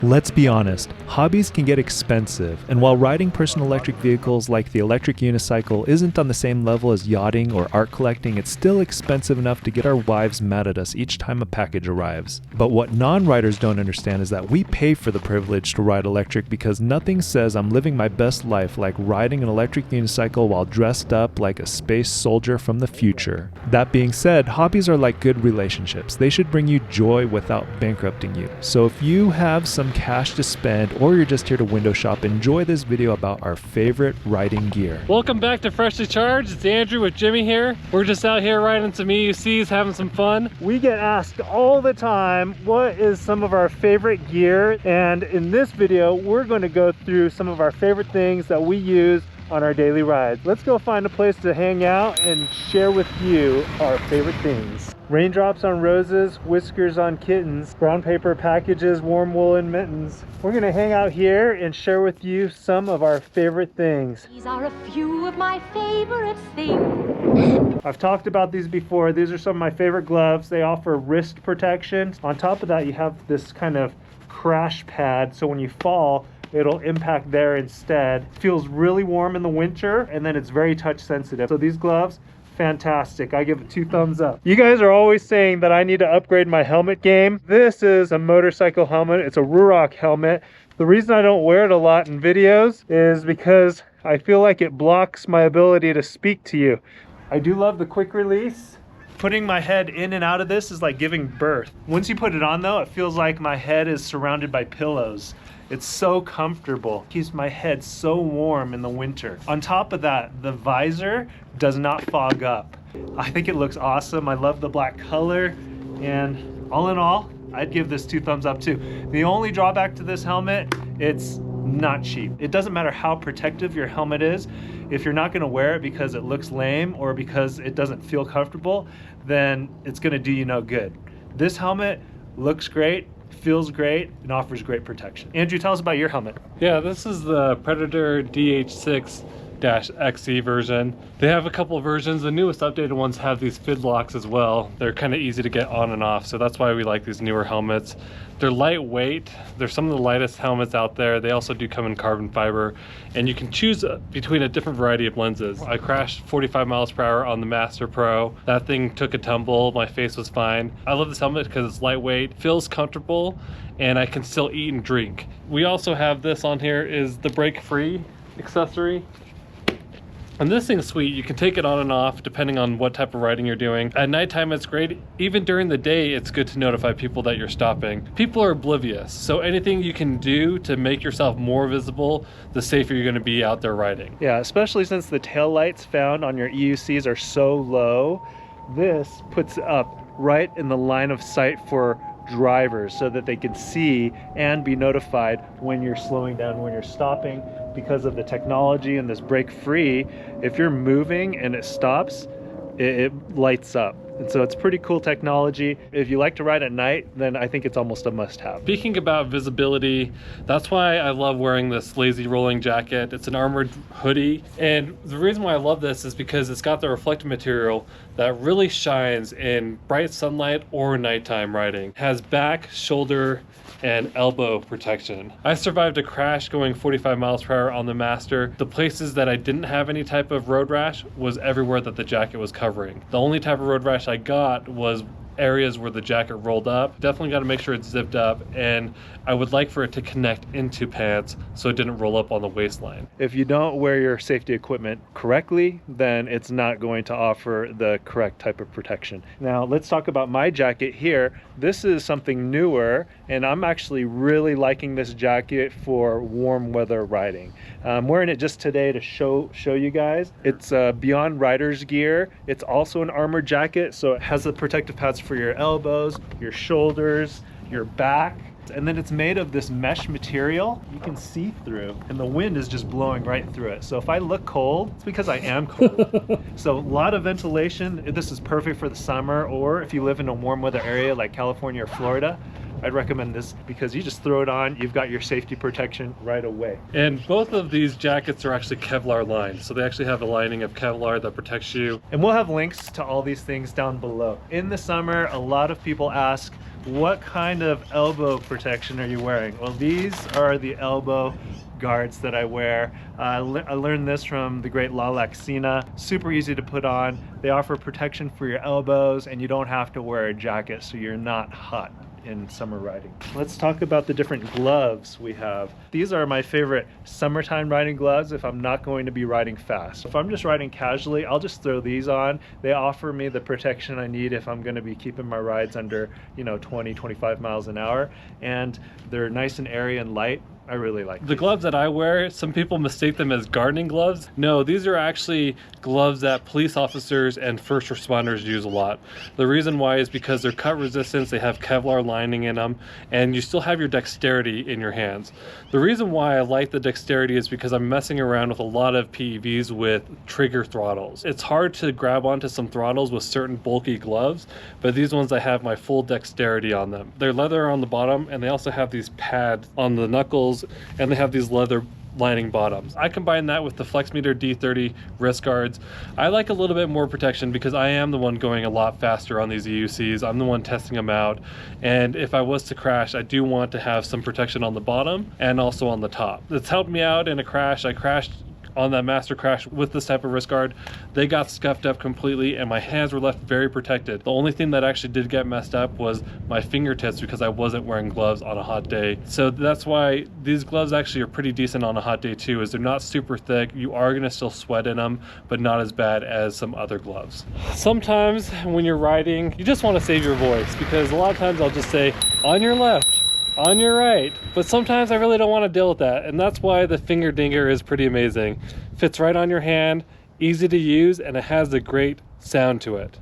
Let's be honest, hobbies can get expensive, and while riding personal electric vehicles like the electric unicycle isn't on the same level as yachting or art collecting, it's still expensive enough to get our wives mad at us each time a package arrives. But what non-riders don't understand is that we pay for the privilege to ride electric because nothing says I'm living my best life like riding an electric unicycle while dressed up like a space soldier from the future. That being said, hobbies are like good relationships. They should bring you joy without bankrupting you. So if you have some cash to spend or you're just here to window shop, enjoy this video about our favorite riding gear. Welcome back to Freshly Charged. It's Andrew with Jimmy here. We're just out here riding some EUCs, having some fun. We get asked all the time, what is some of our favorite gear? And in this video, we're going to go through some of our favorite things that we use on our daily rides. Let's go find a place to hang out and share with you our favorite things. Raindrops on roses, whiskers on kittens, brown paper packages, warm woolen mittens. We're gonna hang out here and share with you some of our favorite things. These are a few of my favorite things. I've talked about these before. These are some of my favorite gloves. They offer wrist protection. On top of that, you have this kind of crash pad, so when you fall, it'll impact there instead. It feels really warm in the winter, and then it's very touch sensitive. So these gloves, fantastic. I give it 2 thumbs up. You guys are always saying that I need to upgrade my helmet game. This is a motorcycle helmet. It's a Ruroc helmet. The reason I don't wear it a lot in videos is because I feel like it blocks my ability to speak to you. I do love the quick release. Putting my head in and out of this is like giving birth. Once you put it on though, it feels like my head is surrounded by pillows. It's so comfortable. Keeps my head so warm in the winter. On top of that, the visor does not fog up. I think it looks awesome. I love the black color, and all in all, I'd give this 2 thumbs up too. The only drawback to this helmet, it's not cheap. It doesn't matter how protective your helmet is. If you're not gonna wear it because it looks lame or because it doesn't feel comfortable, then it's gonna do you no good. This helmet looks great, feels great, and offers great protection. Andrew, tell us about your helmet. Yeah, this is the Predator DH6-XE version. They have a couple of versions. The newest updated ones have these fid locks as well. They're kind of easy to get on and off, so that's why we like these newer helmets. They're lightweight. They're some of the lightest helmets out there. They also do come in carbon fiber, and you can choose between a different variety of lenses. I crashed 45 miles per hour on the Master Pro. That thing took a tumble. My face was fine. I love this helmet because it's lightweight, feels comfortable, and I can still eat and drink. We also have this on here is the brake-free accessory. And this thing's sweet. You can take it on and off depending on what type of riding you're doing. At nighttime, it's great. Even during the day, it's good to notify people that you're stopping. People are oblivious, so anything you can do to make yourself more visible, the safer you're gonna be out there riding. Yeah, especially since the tail lights found on your EUCs are so low, this puts up right in the line of sight for drivers so that they can see and be notified when you're slowing down, when you're stopping. Because of the technology and this brake free, if you're moving and it stops, it lights up. And so it's pretty cool technology. If you like to ride at night, then I think it's almost a must-have. Speaking about visibility, that's why I love wearing this lazy rolling jacket. It's an armored hoodie. And the reason why I love this is because it's got the reflective material that really shines in bright sunlight or nighttime riding. It has back, shoulder, and elbow protection. I survived a crash going 45 miles per hour on the Master. The places that I didn't have any type of road rash was everywhere that the jacket was covering. The only type of road rash I got was areas where the jacket rolled up. Definitely got to make sure it's zipped up, and I would like for it to connect into pants so it didn't roll up on the waistline. If you don't wear your safety equipment correctly, then it's not going to offer the correct type of protection. Now let's talk about my jacket here. This is something newer, and I'm actually really liking this jacket for warm weather riding. I'm wearing it just today to show you guys. It's Beyond Rider's gear. It's also an armored jacket, so it has the protective pads for your elbows, your shoulders, your back, and then it's made of this mesh material you can see through, and the wind is just blowing right through it. So if I look cold, it's because I am cold. So a lot of ventilation. This is perfect for the summer, or if you live in a warm weather area like California or Florida, I'd recommend this because you just throw it on, you've got your safety protection right away. And both of these jackets are actually Kevlar lined, so they actually have a lining of Kevlar that protects you. And we'll have links to all these things down below. In the summer, a lot of people ask, what kind of elbow protection are you wearing? Well, these are the elbow guards that I wear. I learned this from the great La Laxina. Super easy to put on. They offer protection for your elbows, and you don't have to wear a jacket so you're not hot in summer riding. Let's talk about the different gloves we have. These are my favorite summertime riding gloves if I'm not going to be riding fast. If I'm just riding casually, I'll just throw these on. They offer me the protection I need if I'm going to be keeping my rides under, 20, 25 miles an hour, and they're nice and airy and light. I really like the gloves that I wear. Some people mistake them as gardening gloves. No, these are actually gloves that police officers and first responders use a lot. The reason why is because they're cut resistant, they have Kevlar lining in them, and you still have your dexterity in your hands. The reason why I like the dexterity is because I'm messing around with a lot of PEVs with trigger throttles. It's hard to grab onto some throttles with certain bulky gloves, but these ones I have my full dexterity on them. They're leather on the bottom, and they also have these pads on the knuckles, and they have these leather lining bottoms. I combine that with the FlexMeter D30 wrist guards. I like a little bit more protection because I am the one going a lot faster on these EUCs. I'm the one testing them out, and if I was to crash, I do want to have some protection on the bottom and also on the top. It's helped me out in a crash. I crashed on that master crash with this type of wrist guard. They got scuffed up completely and my hands were left very protected. The only thing that actually did get messed up was my fingertips because I wasn't wearing gloves on a hot day. So that's why these gloves actually are pretty decent on a hot day too, is they're not super thick. You are gonna still sweat in them, but not as bad as some other gloves. Sometimes when you're riding, you just wanna save your voice, because a lot of times I'll just say, on your left, on your right, but sometimes I really don't want to deal with that, and that's why the finger dinger is pretty amazing. Fits right on your hand, easy to use, and it has a great sound to it.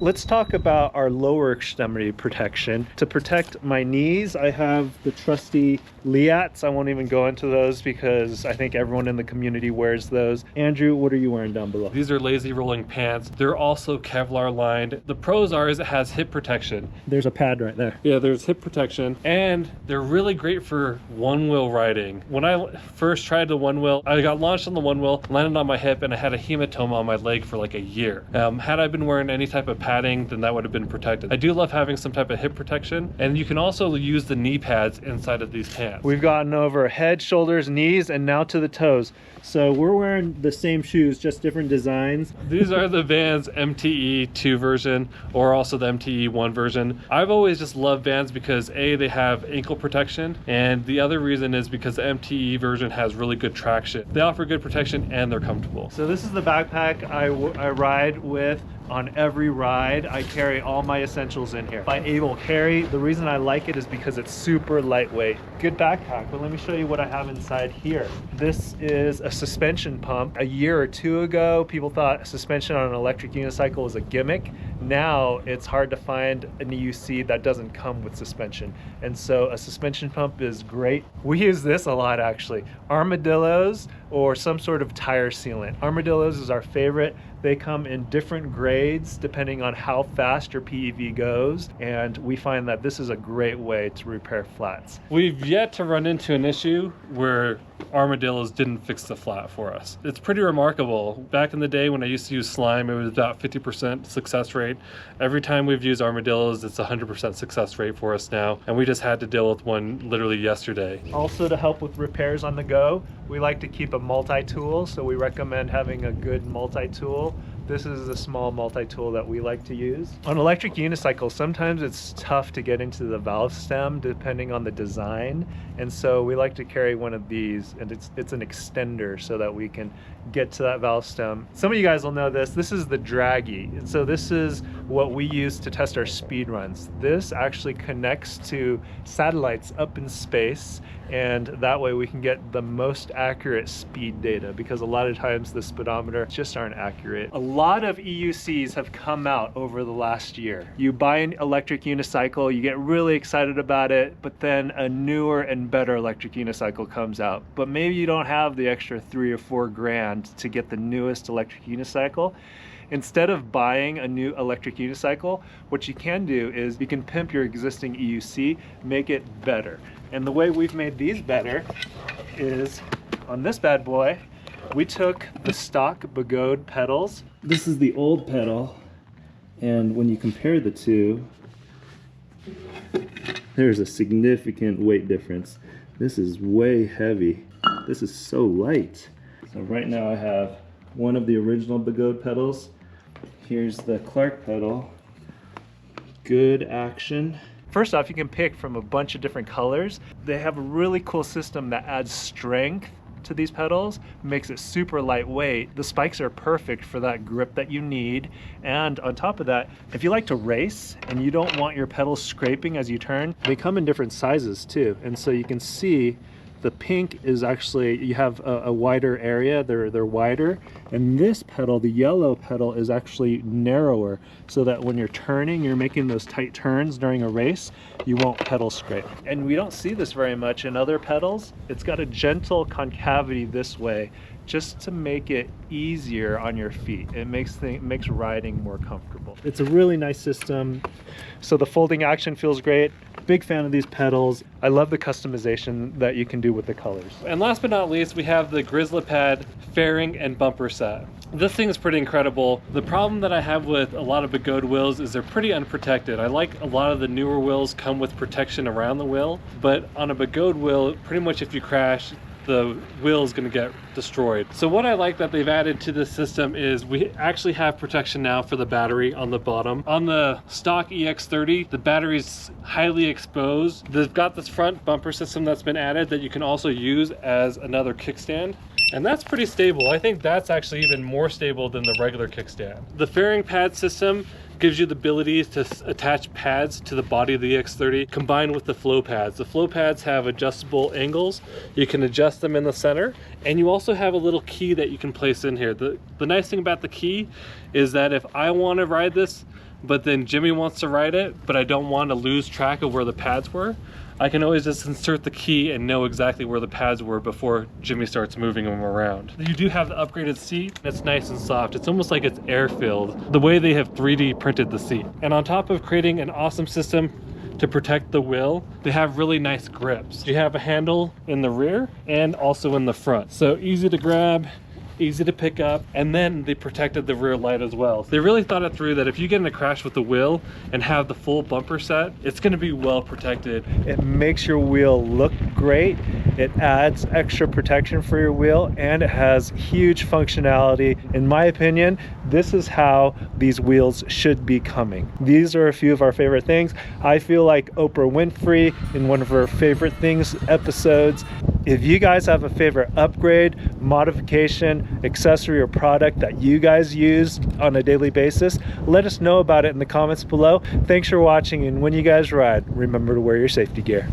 Let's talk about our lower extremity protection. To protect my knees, I have the trusty Liats. I won't even go into those because I think everyone in the community wears those. Andrew, what are you wearing down below? These are lazy rolling pants. They're also Kevlar lined. The pros are is it has hip protection. There's a pad right there. Yeah, there's hip protection, and they're really great for one wheel riding. When I first tried the one wheel, I got launched on the one wheel, landed on my hip, and I had a hematoma on my leg for like a year. Had I been wearing any type of padding, then that would have been protected. I do love having some type of hip protection, and you can also use the knee pads inside of these pants. We've gotten over head, shoulders, knees, and now to the toes. So we're wearing the same shoes, just different designs. These are the Vans MTE 2 version, or also the MTE 1 version. I've always just loved Vans because A, they have ankle protection, and the other reason is because the MTE version has really good traction. They offer good protection and they're comfortable. So this is the backpack I ride with on every ride. I carry all my essentials in here. My able carry, the reason I like it is because it's super lightweight. Good backpack, but let me show you what I have inside here. This is a suspension pump. A year or two ago, people thought suspension on an electric unicycle was a gimmick. Now it's hard to find an EUC that doesn't come with suspension. And so a suspension pump is great. We use this a lot actually. Armadillos or some sort of tire sealant. Armadillos is our favorite. They come in different grades depending on how fast your PEV goes, and we find that this is a great way to repair flats. We've yet to run into an issue where armadillos didn't fix the flat for us. It's pretty remarkable. Back in the day when I used to use slime, it was about 50% success rate. Every time we've used armadillos, it's 100% success rate for us now, and we just had to deal with one literally yesterday. Also, to help with repairs on the go, we like to keep a multi-tool, so we recommend having a good multi-tool. This is a small multi-tool that we like to use. On electric unicycles, sometimes it's tough to get into the valve stem depending on the design, and so we like to carry one of these, and it's an extender so that we can get to that valve stem. Some of you guys will know this. This is the draggy, and so this is what we use to test our speed runs. This actually connects to satellites up in space, and that way we can get the most accurate speed data, because a lot of times the speedometer just aren't accurate. A lot of EUCs have come out over the last year. You buy an electric unicycle, you get really excited about it, but then a newer and better electric unicycle comes out. But maybe you don't have the extra $3 or $4 grand to get the newest electric unicycle. Instead of buying a new electric unicycle, what you can do is you can pimp your existing EUC, make it better. And the way we've made these better is on this bad boy, we took the stock Begode pedals. This is the old pedal, and when you compare the two, There's a significant weight difference. This is way heavy. This is so light. So right now I have one of the original Begode pedals. Here's the Clark pedal. Good action. First off, you can pick from a bunch of different colors. They have a really cool system that adds strength to these pedals, makes it super lightweight. The spikes are perfect for that grip that you need. And on top of that, if you like to race and you don't want your pedals scraping as you turn, they come in different sizes too. And so you can see the pink is actually, you have a wider area, they're wider. And this pedal, the yellow pedal, is actually narrower, so that when you're turning, you're making those tight turns during a race, you won't pedal scrape. And we don't see this very much in other pedals. It's got a gentle concavity this way, just to make it easier on your feet. It makes riding more comfortable. It's a really nice system. So the folding action feels great. Big fan of these pedals. I love the customization that you can do with the colors. And last but not least, we have the Grizzly Pad fairing and bumper set. This thing is pretty incredible. The problem that I have with a lot of Begode wheels is they're pretty unprotected. I like a lot of the newer wheels come with protection around the wheel, but on a Begode wheel, pretty much if you crash, the wheel is going to get destroyed. So what I like that they've added to this system is we actually have protection now for the battery on the bottom. On the stock EX30, the battery's highly exposed. They've got this front bumper system that's been added that you can also use as another kickstand. And that's pretty stable. I think that's actually even more stable than the regular kickstand. The fairing pad system gives you the ability to attach pads to the body of the EX30 combined with the flow pads. The flow pads have adjustable angles. You can adjust them in the center, and you also have a little key that you can place in here. The nice thing about the key is that if I want to ride this, but then Jimmy wants to ride it, but I don't want to lose track of where the pads were, I can always just insert the key and know exactly where the pads were before Jimmy starts moving them around. You do have the upgraded seat. It's nice and soft. It's almost like it's air-filled, the way they have 3D printed the seat. And on top of creating an awesome system to protect the wheel, they have really nice grips. You have a handle in the rear and also in the front. So easy to grab, easy to pick up, and then they protected the rear light as well. They really thought it through that if you get in a crash with the wheel and have the full bumper set, it's going to be well protected. It makes your wheel look great. It adds extra protection for your wheel, and it has huge functionality. In my opinion, this is how these wheels should be coming. These are a few of our favorite things. I feel like Oprah Winfrey in one of her favorite things episodes. If you guys have a favorite upgrade, modification, accessory, or product that you guys use on a daily basis, let us know about it in the comments below. Thanks for watching, and when you guys ride, remember to wear your safety gear.